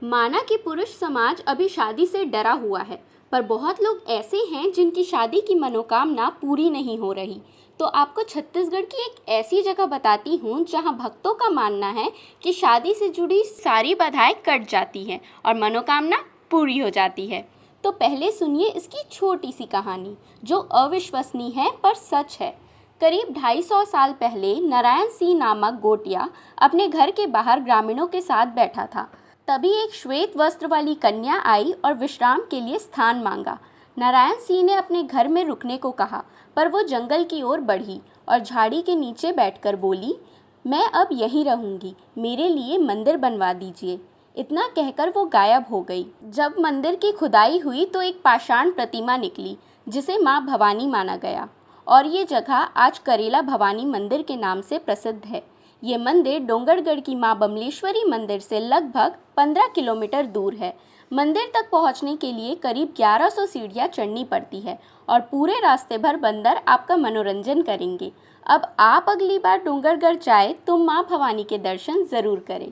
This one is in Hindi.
माना कि पुरुष समाज अभी शादी से डरा हुआ है, पर बहुत लोग ऐसे हैं जिनकी शादी की मनोकामना पूरी नहीं हो रही। तो आपको छत्तीसगढ़ की एक ऐसी जगह बताती हूँ जहाँ भक्तों का मानना है कि शादी से जुड़ी सारी बाधाएं कट जाती हैं और मनोकामना पूरी हो जाती है। तो पहले सुनिए इसकी छोटी सी कहानी, जो अविश्वसनीय है पर सच है। करीब 250 साल पहले नारायण सिंह नामक गोटिया अपने घर के बाहर ग्रामीणों के साथ बैठा था। तभी एक श्वेत वस्त्र वाली कन्या आई और विश्राम के लिए स्थान मांगा। नारायण सिंह ने अपने घर में रुकने को कहा, पर वो जंगल की ओर बढ़ी और झाड़ी के नीचे बैठकर बोली, मैं अब यहीं रहूंगी, मेरे लिए मंदिर बनवा दीजिए। इतना कहकर वो गायब हो गई। जब मंदिर की खुदाई हुई तो एक पाषाण प्रतिमा निकली, जिसे माँ भवानी माना गया, और ये जगह आज करेला भवानी मंदिर के नाम से प्रसिद्ध है। ये मंदिर डोंगरगढ़ की माँ बमलेश्वरी मंदिर से लगभग 15 किलोमीटर दूर है। मंदिर तक पहुंचने के लिए करीब 1100 सीढ़ियाँ चढ़नी पड़ती है और पूरे रास्ते भर बंदर आपका मनोरंजन करेंगे। अब आप अगली बार डोंगरगढ़ जाए तो माँ भवानी के दर्शन ज़रूर करें।